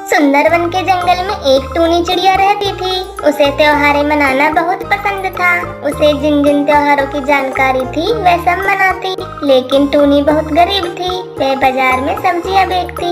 सुंदरवन के जंगल में एक टूनी चिड़िया रहती थी। उसे त्योहारें मनाना बहुत पसंद था। उसे जिन जिन त्योहारों की जानकारी थी वह सब मनाती, लेकिन टूनी बहुत गरीब थी। वह बाजार में सब्जियां बेचती।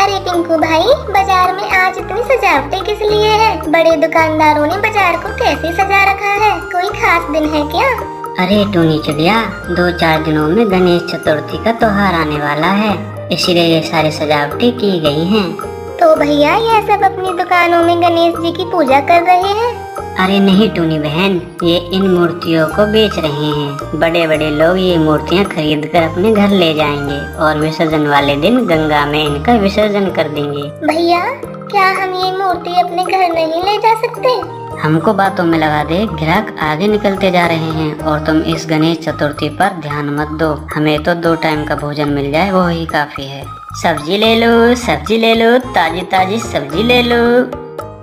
अरे पिंकू भाई, बाजार में आज इतनी सजावटें किस लिए है? बड़े दुकानदारों ने बाजार को कैसे सजा रखा है? कोई खास दिन है क्या? अरे टूनी चिड़िया, 2-4 दिनों में गणेश चतुर्थी का त्योहार आने वाला है, इसीलिए ये सारी सजावटें की गई हैं। तो भैया यह सब अपनी दुकानों में गणेश जी की पूजा कर रहे हैं? अरे नहीं टूनी बहन, ये इन मूर्तियों को बेच रहे हैं। बड़े बड़े लोग ये मूर्तियाँ खरीद कर अपने घर ले जाएंगे और विसर्जन वाले दिन गंगा में इनका विसर्जन कर देंगे। भैया, क्या हम ये मूर्ति अपने घर नहीं ले जा सकते? हमको बातों में लगा दे, ग्राहक आगे निकलते जा रहे हैं और तुम इस गणेश चतुर्थी पर ध्यान मत दो। हमें तो 2 टाइम का भोजन मिल जाए वो ही काफी है। सब्जी ले लो, सब्जी ले लो, ताजी ताजी सब्जी ले लो।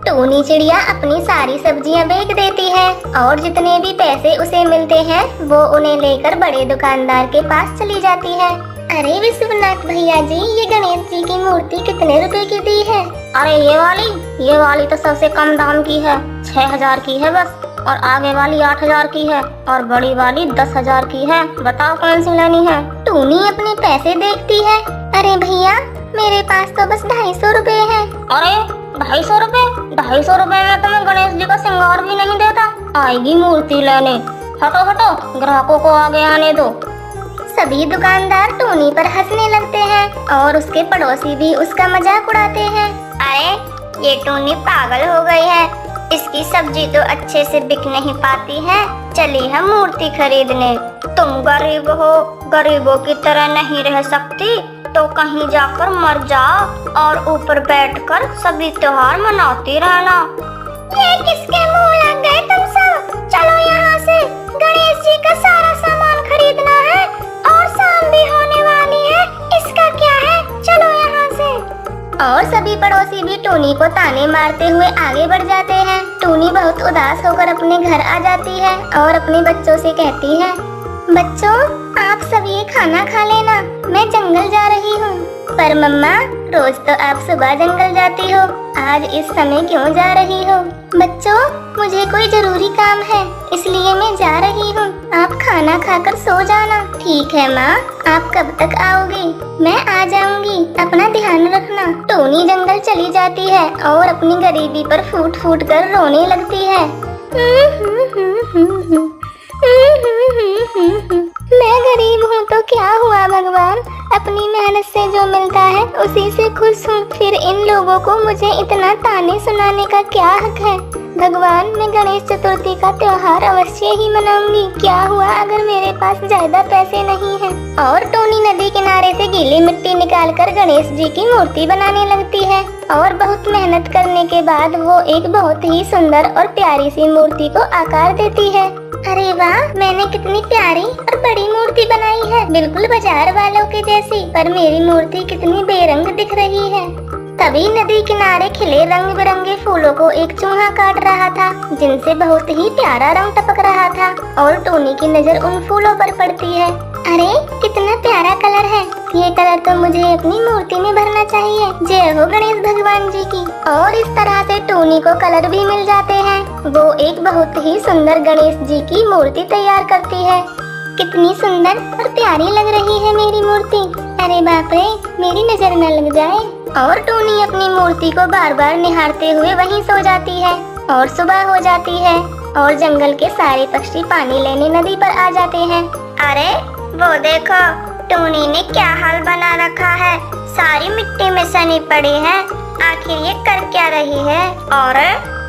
टूनी चिड़िया अपनी सारी सब्जियां बेच देती है और जितने भी पैसे उसे मिलते हैं वो उन्हें लेकर बड़े दुकानदार के पास चली जाती है। अरे विश्वनाथ भैया जी, ये गणेश जी की मूर्ति कितने रुपए की दी है? अरे ये वाली तो सबसे कम दाम की है, 6000 की है बस। और आगे वाली 8000 की है और बड़ी वाली 10000 की है। बताओ कौन सी लेनी है? टूनी अपने पैसे देखती है। अरे भैया, मेरे पास तो बस 250 रुपए है। अरे 250 रुपए? 250 रुपए में तो मैं गणेश जी का श्रृंगार भी नहीं देता। आएगी मूर्ति लेने। हटो हटो, ग्राहकों को आगे आने दो। सभी दुकानदार टूनी पर हंसने लगते हैं और उसके पड़ोसी भी उसका मजाक उड़ाते हैं। अरे ये टूनी पागल हो गई है, इसकी सब्जी तो अच्छे से बिक नहीं पाती है। चली है मूर्ति खरीदने। तुम गरीब हो, गरीबों की तरह नहीं रह सकती तो कहीं जाकर मर जाओ और ऊपर बैठकर सभी त्योहार मनाती रहना। ये किसके मुंह लग गए तुम सब? चलो यहाँ से, गणेश जी का सारा सामान खरीदना है और शाम भी होने वाली है। इसका क्या है? चलो यहाँ से। और सभी पड़ोसी भी टूनी को ताने मारते हुए आगे बढ़ जाते हैं। टूनी बहुत उदास होकर अपने घर आ जाती है और अपने बच्चों से कहती है, बच्चों आप सब ये खाना खा लेना, मैं जंगल जा रही हूँ। पर मम्मा, रोज तो आप सुबह जंगल जाती हो, आज इस समय क्यों जा रही हो? बच्चों, मुझे कोई जरूरी काम है इसलिए मैं जा रही हूँ। आप खाना खाकर सो जाना। ठीक है माँ, आप कब तक आओगी? मैं आ जाऊंगी, अपना ध्यान रखना। टोनी जंगल चली जाती है और अपनी गरीबी पर फूट फूट कर रोने लगती है। मैं गरीब हूँ तो क्या हुआ भगवान, अपनी मेहनत से जो मिलता है उसी से खुश हूँ। फिर इन लोगों को मुझे इतना ताने सुनाने का क्या हक है? भगवान, मैं गणेश चतुर्थी का त्योहार अवश्य ही मनाऊंगी। क्या हुआ अगर मेरे पास ज्यादा पैसे नहीं हैं? और टोनी नदी किनारे से गीली मिट्टी निकालकर गणेश जी की मूर्ति बनाने लगती है और बहुत मेहनत करने के बाद वो एक बहुत ही सुंदर और प्यारी सी मूर्ति को आकार देती है। अरे वाह, मैंने कितनी प्यारी और बड़ी मूर्ति बनाई है, बिल्कुल बाजार वालों के जैसी। पर मेरी मूर्ति कितनी बेरंग दिख रही है। तभी नदी किनारे खिले रंग बिरंगे फूलों को एक चूहा काट रहा था, जिनसे बहुत ही प्यारा रंग टपक रहा था और टोनी की नजर उन फूलों पर पड़ती है। अरे कितना प्यारा कलर है, ये कलर तो मुझे अपनी मूर्ति में भरना चाहिए। जय हो गणेश भगवान जी की। और इस तरह से टोनी को कलर भी मिल जाते हैं। वो एक बहुत ही सुंदर गणेश जी की मूर्ति तैयार करती है। कितनी सुंदर और प्यारी लग रही है मेरी मूर्ति। अरे बाप रे, मेरी नजर न लग जाए। और टोनी अपनी मूर्ति को बार बार निहारते हुए वहीं सो जाती है और सुबह हो जाती है और जंगल के सारे पक्षी पानी लेने नदी पर आ जाते हैं। अरे वो देखो, टोनी ने क्या हाल बना रखा है, सारी मिट्टी में सनी पड़ी है। आखिर ये कर क्या रही है? और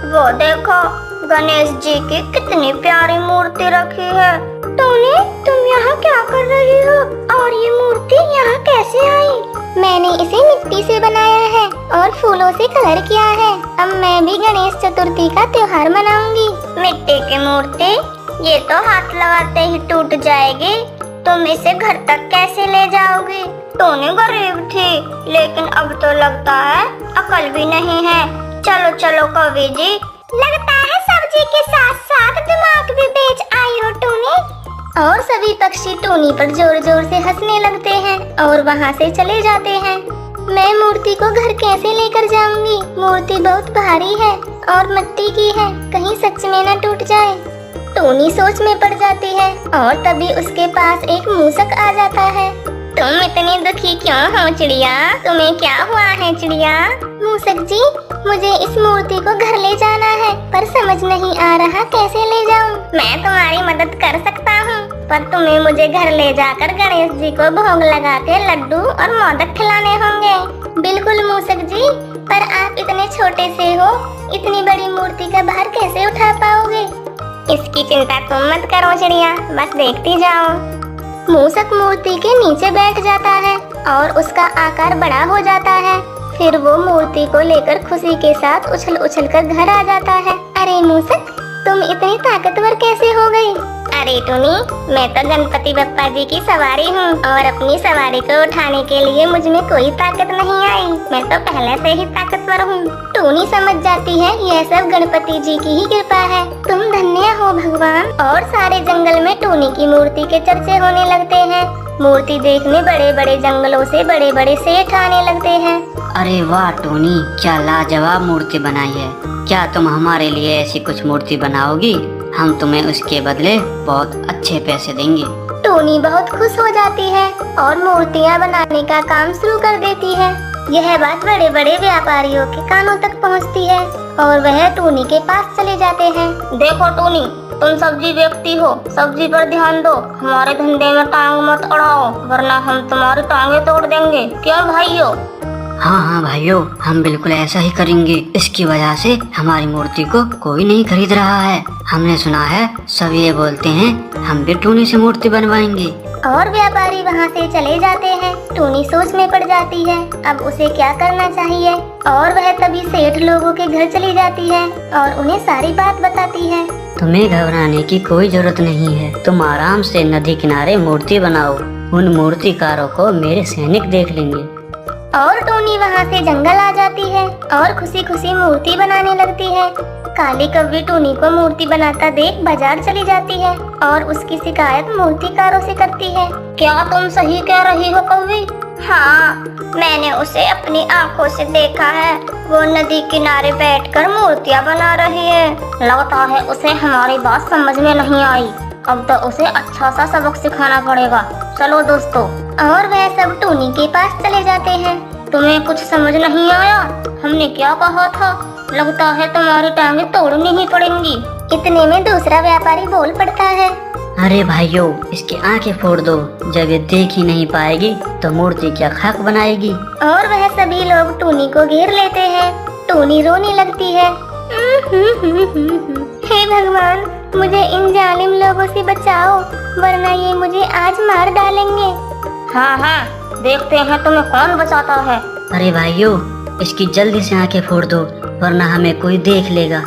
वो देखो, गणेश जी की कितनी प्यारी मूर्ति रखी है। टोनी, तुम यहाँ क्या कर रही हो और ये मूर्ति यहाँ कैसे आई? मैंने इसे मिट्टी से बनाया है और फूलों से कलर किया है। अब मैं भी गणेश चतुर्थी का त्योहार मनाऊंगी। मिट्टी की मूर्ति? ये तो हाथ लगाते ही टूट जाएगी। तुम इसे घर तक कैसे ले जाओगी? टोनी गरीब थी, लेकिन अब तो लगता है अकल भी नहीं है। चलो चलो कवि जी, लगता है सब्जी के साथ साथ दिमाग भी बेच आई हो टोनी। और सभी पक्षी टोनी पर जोर जोर से हंसने लगते हैं और वहाँ से चले जाते हैं। मैं मूर्ति को घर कैसे लेकर जाऊंगी? मूर्ति बहुत भारी है और मिट्टी की है, कहीं सच में न टूट जाए। टोनी सोच में पड़ जाती है और तभी उसके पास एक मूसक आ जाता है। तुम इतनी दुखी क्यों हो चिड़िया? तुम्हें क्या हुआ है चिड़िया? मूसक जी, मुझे इस मूर्ति को घर ले जाना है, पर समझ नहीं आ रहा कैसे ले जाऊं। मैं तुम्हारी मदद कर सकता हूँ, पर तुम्हें मुझे घर ले जाकर गणेश जी को भोग लगा के लड्डू और मोदक खिलाने होंगे। बिल्कुल मूसक जी, पर आप इतने छोटे से हो, इतनी बड़ी मूर्ति का भार कैसे उठा पाओगे? इसकी चिंता तुम मत करो चिड़िया, बस देखती जाओ। मूसक मूर्ति के नीचे बैठ जाता है और उसका आकार बड़ा हो जाता है। फिर वो मूर्ति को लेकर खुशी के साथ उछल उछल कर घर आ जाता है। अरे मूसक, तुम इतनी ताकतवर कैसे हो गई? अरे टोनी, मैं तो गणपति बप्पा जी की सवारी हूँ और अपनी सवारी को उठाने के लिए मुझ में कोई ताकत नहीं आई। मैं तो पहले से ही ताकतवर हूँ। टोनी समझ जाती है यह सब गणपति जी की ही कृपा है। तुम धन्य हो भगवान। और सारे जंगल में टोनी की मूर्ति के चर्चे होने लगते हैं। मूर्ति देखने बड़े बड़े जंगलों से बड़े बड़े सेठ आने लगते हैं। अरे वाह टोनी, क्या लाजवाब मूर्ति बनाई है। क्या तुम हमारे लिए ऐसी कुछ मूर्ति बनाओगी? हम तुम्हें उसके बदले बहुत अच्छे पैसे देंगे। टोनी बहुत खुश हो जाती है और मूर्तियाँ बनाने का काम शुरू कर देती है। यह बात बड़े बड़े व्यापारियों के कानों तक पहुँचती है और वह टोनी के पास चले जाते हैं। देखो टोनी, तुम सब्जी बेचती हो, सब्जी पर ध्यान दो, हमारे धंधे में टांग मत अड़ाओ, वरना हम तुम्हारी टांगे तोड़ देंगे। क्यों भाइयों? हाँ हाँ भाइयों, हम बिल्कुल ऐसा ही करेंगे। इसकी वजह से हमारी मूर्ति को कोई नहीं खरीद रहा है। हमने सुना है सब ये बोलते हैं हम भी टोनी से मूर्ति बनवाएंगे। और व्यापारी वहाँ से चले जाते हैं। टोनी सोच में पड़ जाती है अब उसे क्या करना चाहिए। और वह तभी सेठ लोगों के घर चली जाती है और उन्हें सारी बात बताती है। तुम्हें घबराने की कोई जरूरत नहीं है। तुम आराम से नदी किनारे मूर्ति बनाओ, उन मूर्तिकारों को मेरे सैनिक देख लेंगे। और टोनी वहाँ से जंगल आ जाती है और खुशी खुशी मूर्ति बनाने लगती है। काली कौवी टोनी को मूर्ति बनाता देख बाजार चली जाती है और उसकी शिकायत मूर्तिकारों से करती है। क्या तुम सही कह रही हो कौवी? हाँ, मैंने उसे अपनी आंखों से देखा है। वो नदी किनारे बैठकर मूर्तियाँ बना रही है। लगता है उसे हमारी बात समझ में नहीं आई। अब तो उसे अच्छा सा सबक सिखाना पड़ेगा। चलो दोस्तों। और वह सब टोनी के पास चले जाते हैं। तुम्हें कुछ समझ नहीं आया? हमने क्या कहा था? लगता है तुम्हारी टांगे तोड़नी ही पड़ेंगी। इतने में दूसरा व्यापारी बोल पड़ता है। अरे भाइयों, इसकी आंखें फोड़ दो। जब ये देख ही नहीं पाएगी तो मूर्ति क्या खाक बनाएगी। और वह सभी लोग टोनी को घेर लेते हैं। टोनी रोने लगती है। हे भगवान, मुझे इन जालिम लोगों से बचाओ, वरना ये मुझे आज मार डालेंगे। हाँ हाँ, देखते हैं तुम्हें कौन बचाता है। अरे भाइयों, इसकी जल्दी से आंखें फोड़ दो, वरना हमें कोई देख लेगा।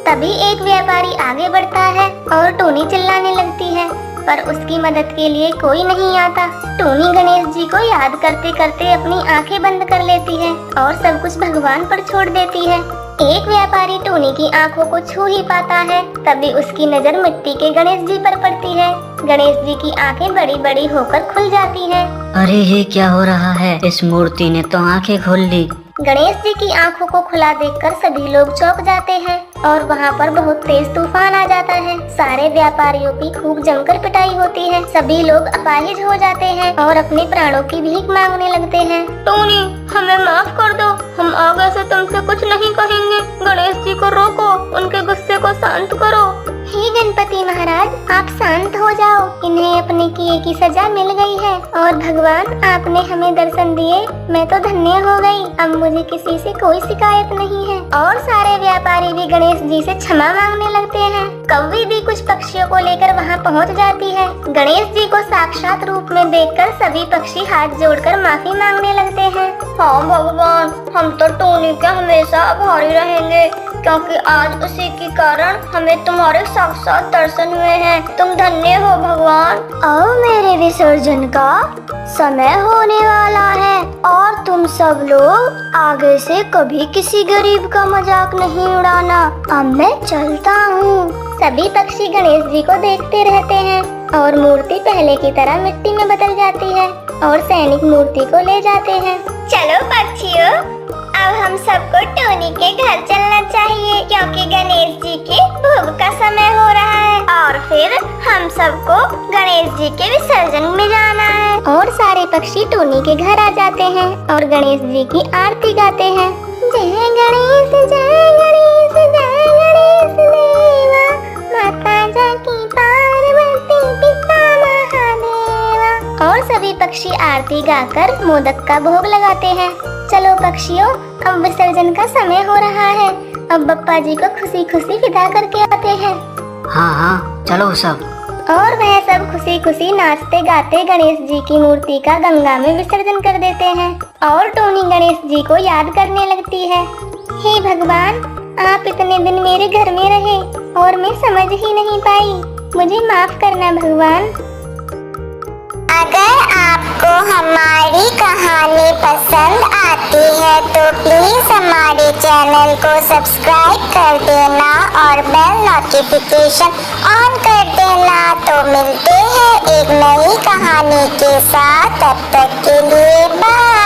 तभी एक व्यापारी आगे बढ़ता है और टोनी चिल्लाने लगती है, पर उसकी मदद के लिए कोई नहीं आता। टोनी गणेश जी को याद करते करते अपनी आंखें बंद कर लेती है और सब कुछ भगवान पर छोड़ देती है। एक व्यापारी टोनी की आंखों को छू ही पाता है, तभी उसकी नजर मिट्टी के गणेश जी पर पड़ती है। गणेश जी की आंखें बड़ी बड़ी होकर खुल जाती हैं। अरे ये क्या हो रहा है? इस मूर्ति ने तो आंखें खोल ली। गणेश जी की आंखों को खुला देखकर सभी लोग चौंक जाते हैं और वहाँ पर बहुत तेज तूफान आ जाता है। सारे व्यापारियों की खूब जमकर पिटाई होती है। सभी लोग अपाहिज हो जाते हैं और अपने प्राणों की भीख मांगने लगते हैं। टोनी, हमें माफ कर दो, हम आगे से तुमसे कुछ नहीं कहेंगे। गणेश जी को रोको, उनके गुस्से को शांत करो। हे गणपति महाराज, आप शांत हो जाओ। इन्हें अपने किए की सजा मिल गई है और भगवान आपने हमें दर्शन दिए, मैं तो धन्य हो गई। अब मुझे किसी से कोई शिकायत नहीं है। और सारे व्यापारी भी गणेश जी से क्षमा मांगने लगते हैं। कौवी भी कुछ पक्षियों को लेकर वहाँ पहुँच जाती है। गणेश जी को साक्षात रूप में देखकर सभी पक्षी हाथ जोड़कर माफी मांगने लगते हैं। हाँ भगवान, हम तो टोनी के हमेशा आभारी रहेंगे, क्योंकि आज उसी के कारण हमें तुम्हारे साक्षात दर्शन हुए हैं। तुम धन्य हो भगवान। अब मेरे विसर्जन का समय होने वाला है और तुम सब लोग आगे से कभी किसी गरीब का मजाक नहीं उड़ाना। अब मैं चलता हूँ। सभी पक्षी गणेश जी को देखते रहते हैं और मूर्ति पहले की तरह मिट्टी में बदल जाती है और सैनिक मूर्ति को ले जाते हैं। चलो पक्षियों, अब हम सबको टोनी के घर चलना चाहिए क्योंकि गणेश जी के भोग का समय हो रहा है और फिर हम सबको गणेश जी के विसर्जन में जाना है। और सारे पक्षी टोनी के घर आ जाते हैं और गणेश जी की आरती गाते हैं। जय गणेश जय गणेश जय गणेश देवा, माता जाकी पार्वती पिता महादेवा। और सभी पक्षी आरती गाकर मोदक का भोग लगाते हैं। चलो पक्षियों, अब विसर्जन का समय हो रहा है। अब बप्पा जी को खुशी खुशी विदा करके आते हैं। हाँ हाँ, चलो सब। और वह सब खुशी खुशी नाचते गाते गणेश जी की मूर्ति का गंगा में विसर्जन कर देते हैं। और टोनी गणेश जी को याद करने लगती है। हे भगवान, आप इतने दिन मेरे घर में रहे और मैं समझ ही नहीं पाई, मुझे माफ करना भगवान। अगर आपको हमारी कहानी पसंद आती है तो प्लीज हमारे चैनल को सब्सक्राइब कर देना और बेल नोटिफिकेशन ऑन कर देना। तो मिलते हैं एक नई कहानी के साथ, तब तक के लिए बाय।